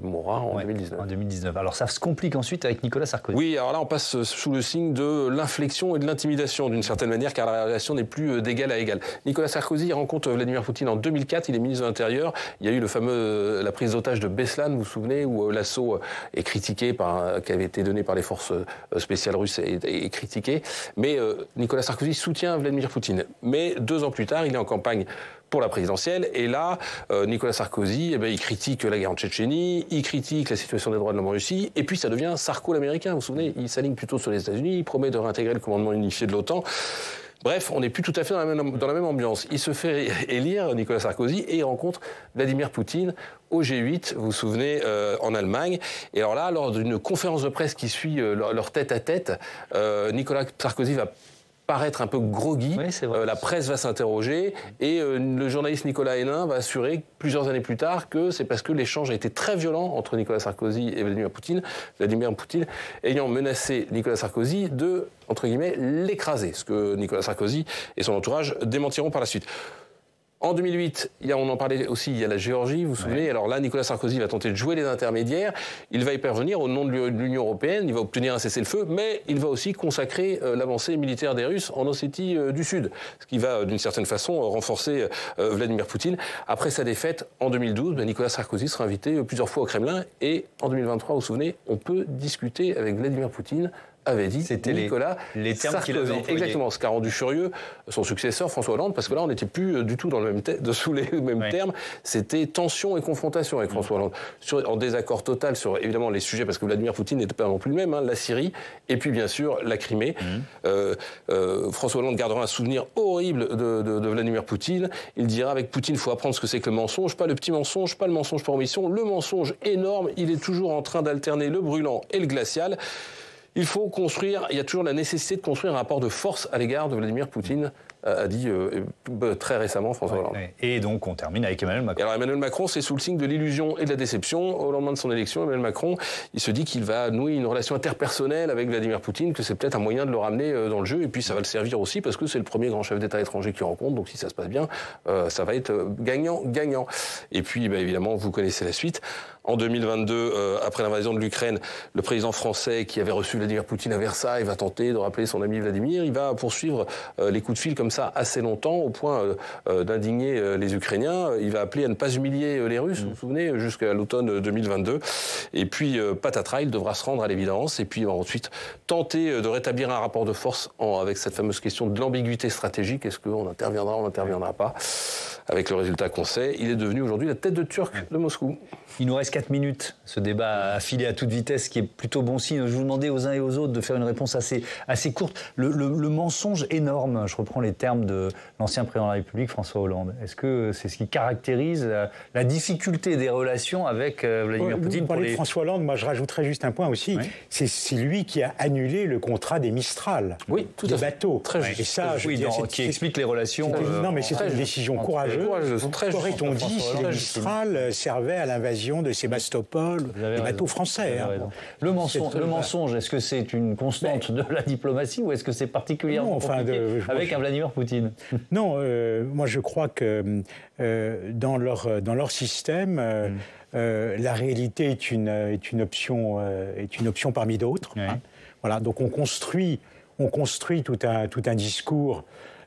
mourra en 2019. En 2019. Alors ça se complique ensuite avec Nicolas Sarkozy. Oui, alors là on passe sous le signe de l'inflexion et de l'intimidation d'une certaine manière, car la relation n'est plus d'égal à égal. Nicolas Sarkozy rencontre Vladimir Poutine en 2004, il est ministre de l'Intérieur. Il y a eu la prise d'otage de Beslan, vous vous souvenez, où l'assaut est critiqué qui avait été donné par les forces spéciales russes est critiqué. Mais Nicolas Sarkozy soutient Vladimir Poutine. Mais 2 ans plus tard, il est en campagne pour la présidentielle. Et là, Nicolas Sarkozy, il critique la guerre en Tchétchénie, il critique la situation des droits de l'homme en Russie, et puis ça devient Sarko l'américain. Vous vous souvenez, il s'aligne plutôt sur les États-Unis, il promet de réintégrer le commandement unifié de l'OTAN. Bref, on n'est plus tout à fait dans la même ambiance. Il se fait élire, Nicolas Sarkozy, et il rencontre Vladimir Poutine au G8, vous vous souvenez, en Allemagne. Et alors là, lors d'une conférence de presse qui suit leur tête-à-tête, Nicolas Sarkozy va paraître un peu groggy, la presse va s'interroger et le journaliste Nicolas Hénin va assurer plusieurs années plus tard que c'est parce que l'échange a été très violent entre Nicolas Sarkozy et Vladimir Poutine ayant menacé Nicolas Sarkozy de, entre guillemets, l'écraser, ce que Nicolas Sarkozy et son entourage démentiront par la suite. En 2008, on en parlait aussi, il y a la Géorgie, vous vous souvenez. Alors là, Nicolas Sarkozy va tenter de jouer les intermédiaires. Il va y parvenir au nom de l'Union européenne. Il va obtenir un cessez-le-feu, mais il va aussi consacrer l'avancée militaire des Russes en Ossétie du Sud, ce qui va, d'une certaine façon, renforcer Vladimir Poutine. Après sa défaite, en 2012, Nicolas Sarkozy sera invité plusieurs fois au Kremlin. Et en 2023, vous vous souvenez, on peut discuter avec Vladimir Poutine, avait dit Nicolas les termes qu'il avait employés. Exactement, ce qui a rendu furieux son successeur François Hollande, parce que là on n'était plus du tout dans le sous les mêmes termes, c'était tension et confrontation avec François Hollande, en désaccord total sur évidemment les sujets, parce que Vladimir Poutine n'était pas non plus le même, la Syrie, et puis bien sûr la Crimée. François Hollande gardera un souvenir horrible de Vladimir Poutine, il dira avec Poutine il faut apprendre ce que c'est que le mensonge, pas le petit mensonge, pas le mensonge par omission, le mensonge énorme, il est toujours en train d'alterner le brûlant et le glacial. Il faut construire, il y a toujours la nécessité de construire un rapport de force à l'égard de Vladimir Poutine, a dit très récemment François Hollande. Et donc on termine avec Emmanuel Macron. Et alors Emmanuel Macron, c'est sous le signe de l'illusion et de la déception. Au lendemain de son élection, Emmanuel Macron, il se dit qu'il va nouer une relation interpersonnelle avec Vladimir Poutine, que c'est peut-être un moyen de le ramener dans le jeu, et puis ça va le servir aussi parce que c'est le premier grand chef d'État étranger qu'il rencontre, donc si ça se passe bien, ça va être gagnant-gagnant. Et puis évidemment, vous connaissez la suite. En 2022, après l'invasion de l'Ukraine, le président français qui avait reçu Vladimir Poutine à Versailles va tenter de rappeler son ami Vladimir. Il va poursuivre les coups de fil comme ça assez longtemps, au point d'indigner les Ukrainiens. Il va appeler à ne pas humilier les Russes, vous vous souvenez, jusqu'à l'automne 2022. Et puis, patatras, il devra se rendre à l'évidence. Et puis, il va ensuite tenter de rétablir un rapport de force avec cette fameuse question de l'ambiguïté stratégique. Est-ce qu'on interviendra, on n'interviendra pas? Avec le résultat qu'on sait, il est devenu aujourd'hui la tête de Turc de Moscou. Il nous reste 4 minutes. Ce débat a filé à toute vitesse, qui est plutôt bon signe. Je vous demandais aux uns et aux autres de faire une réponse assez courte. Le mensonge énorme, je reprends les termes de l'ancien président de la République, François Hollande. Est-ce que c'est ce qui caractérise la difficulté des relations avec Vladimir Poutine? Vous parlez de François Hollande, moi je rajouterais juste un point aussi. Oui. C'est lui qui a annulé le contrat des Mistral, des bateaux. Très juste. Et ça, qui explique les relations. Non, mais c'est une décision courageuse. Qu'aurait-on dit si les Mistral servaient à l'invasion de Sébastopol, des bateaux français? Le mensonge, est-ce que c'est une constante de la diplomatie ou est-ce que c'est particulièrement compliqué avec un Vladimir Poutine? Non, moi je crois que dans leur système, la réalité est une option parmi d'autres. Ouais. Voilà, donc on construit tout un discours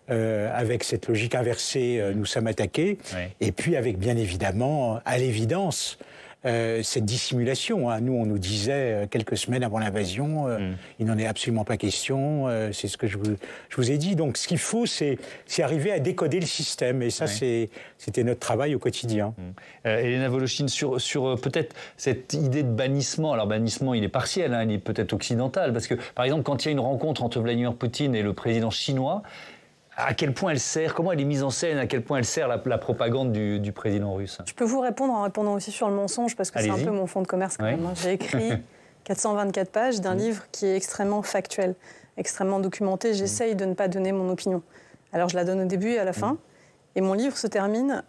avec cette logique inversée, nous sommes attaqués, et puis avec bien évidemment, à l'évidence, cette dissimulation. Nous, on nous disait quelques semaines avant l'invasion, il n'en est absolument pas question, c'est ce que je vous ai dit. Donc ce qu'il faut, c'est arriver à décoder le système, et ça, c'était notre travail au quotidien. Elena Voloshin, sur peut-être cette idée de bannissement. Alors bannissement, il est partiel, il est peut-être occidental, parce que par exemple, quand il y a une rencontre entre Vladimir Poutine et le président chinois, à quel point elle sert, comment elle est mise en scène, à quel point elle sert la propagande du président russe? Je peux vous répondre en répondant aussi sur le mensonge, parce que c'est un peu mon fond de commerce quand même. J'ai écrit 424 pages d'un livre qui est extrêmement factuel, extrêmement documenté. J'essaye de ne pas donner mon opinion. Alors je la donne au début et à la fin. Et mon livre se termine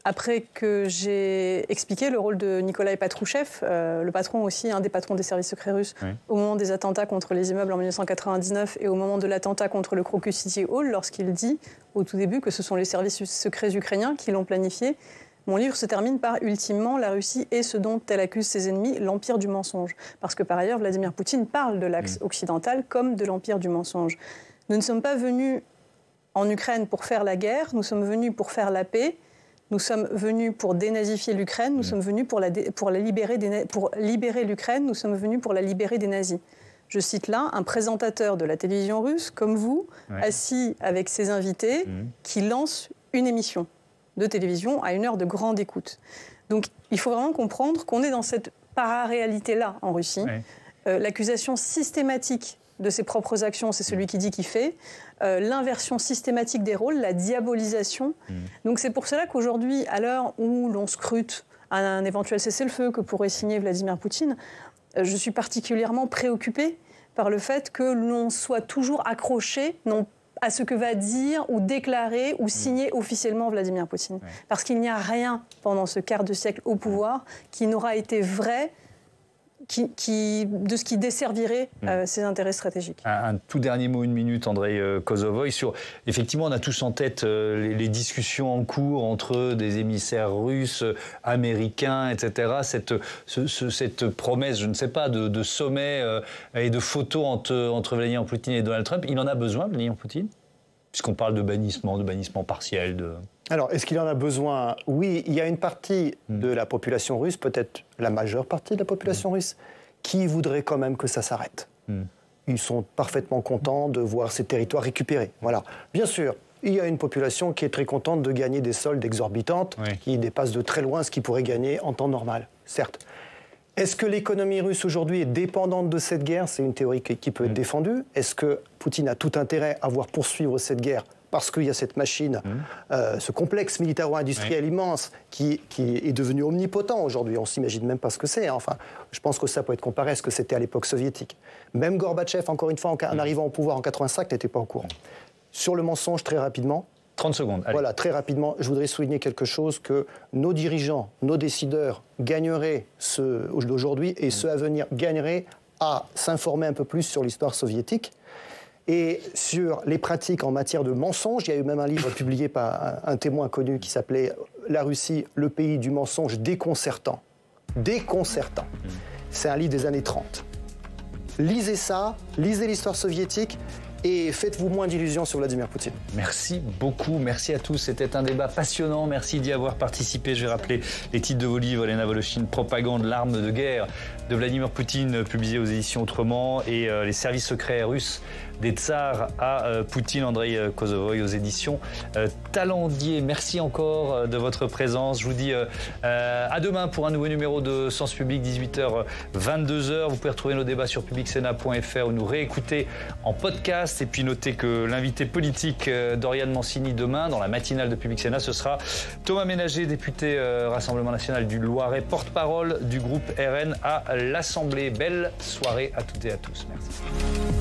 après que j'ai expliqué le rôle de Nikolaï Patrouchev, le patron aussi, un des patrons des services secrets russes, au moment des attentats contre les immeubles en 1999 et au moment de l'attentat contre le Crocus City Hall, lorsqu'il dit au tout début que ce sont les services secrets ukrainiens qui l'ont planifié. Mon livre se termine par « Ultimement, la Russie est ce dont elle accuse ses ennemis, l'empire du mensonge ». Parce que par ailleurs, Vladimir Poutine parle de l'axe occidental comme de l'empire du mensonge. Nous ne sommes pas venus en Ukraine pour faire la guerre, nous sommes venus pour faire la paix. Nous sommes venus pour dénazifier l'Ukraine, nous sommes venus pour libérer l'Ukraine, nous sommes venus pour la libérer des nazis. Je cite là un présentateur de la télévision russe, comme vous, assis avec ses invités, qui lance une émission de télévision à une heure de grande écoute. Donc il faut vraiment comprendre qu'on est dans cette para-réalité-là en Russie. L'accusation systématique de ses propres actions, c'est celui qui dit qu'il fait. L'inversion systématique des rôles, la diabolisation. Donc c'est pour cela qu'aujourd'hui, à l'heure où l'on scrute un éventuel cessez-le-feu que pourrait signer Vladimir Poutine, je suis particulièrement préoccupée par le fait que l'on soit toujours accroché à ce que va dire ou déclarer ou signer officiellement Vladimir Poutine. Parce qu'il n'y a rien pendant ce quart de siècle au pouvoir qui n'aura été vrai de ce qui desservirait ses intérêts stratégiques. Un tout dernier mot, une minute, Andrei Kozovoï. Effectivement, on a tous en tête les discussions en cours entre des émissaires russes, américains, etc. Cette promesse, je ne sais pas, de sommet et de photos entre Vladimir Poutine et Donald Trump. Il en a besoin, Vladimir Poutine ? Puisqu'on parle de bannissement partiel. Alors, est-ce qu'il en a besoin ? Oui, il y a une partie de la population russe, peut-être la majeure partie de la population russe, qui voudrait quand même que ça s'arrête. Ils sont parfaitement contents de voir ces territoires récupérés. Voilà. Bien sûr, il y a une population qui est très contente de gagner des soldes exorbitantes, qui dépassent de très loin ce qu'ils pourraient gagner en temps normal, certes. Est-ce que l'économie russe aujourd'hui est dépendante de cette guerre ? C'est une théorie qui peut être défendue. Est-ce que Poutine a tout intérêt à voir poursuivre cette guerre parce qu'il y a cette machine, ce complexe militaro-industriel immense qui est devenu omnipotent aujourd'hui. On ne s'imagine même pas ce que c'est. Enfin, je pense que ça peut être comparé à ce que c'était à l'époque soviétique. Même Gorbatchev, encore une fois, en arrivant au pouvoir en 85, n'était pas au courant. Sur le mensonge, très rapidement. 30 secondes. Allez. Voilà, très rapidement, je voudrais souligner quelque chose, que nos dirigeants, nos décideurs gagneraient ceux d'aujourd'hui et ceux à venir gagneraient à s'informer un peu plus sur l'histoire soviétique. Et sur les pratiques en matière de mensonges, il y a eu même un livre publié par un témoin connu qui s'appelait « La Russie, le pays du mensonge déconcertant ». Déconcertant. C'est un livre des années 30. Lisez ça, lisez l'histoire soviétique et faites-vous moins d'illusions sur Vladimir Poutine. Merci beaucoup, merci à tous. C'était un débat passionnant. Merci d'y avoir participé. Je vais rappeler les titres de vos livres. Elena Voloshin, Propagande, l'arme de guerre de Vladimir Poutine, publié aux éditions Autrement, et les services secrets russes des tsars à Poutine, Andrei Kozovoï, aux éditions Talendier. Merci encore de votre présence. Je vous dis à demain pour un nouveau numéro de Sens Public, 18h, 22h. Vous pouvez retrouver nos débats sur publicsena.fr ou nous réécouter en podcast. Et puis notez que l'invité politique d'Oriane Mancini demain, dans la matinale de Public Sénat, ce sera Thomas Ménager, député Rassemblement National du Loiret, porte-parole du groupe RN à l'Assemblée. Belle soirée à toutes et à tous. Merci.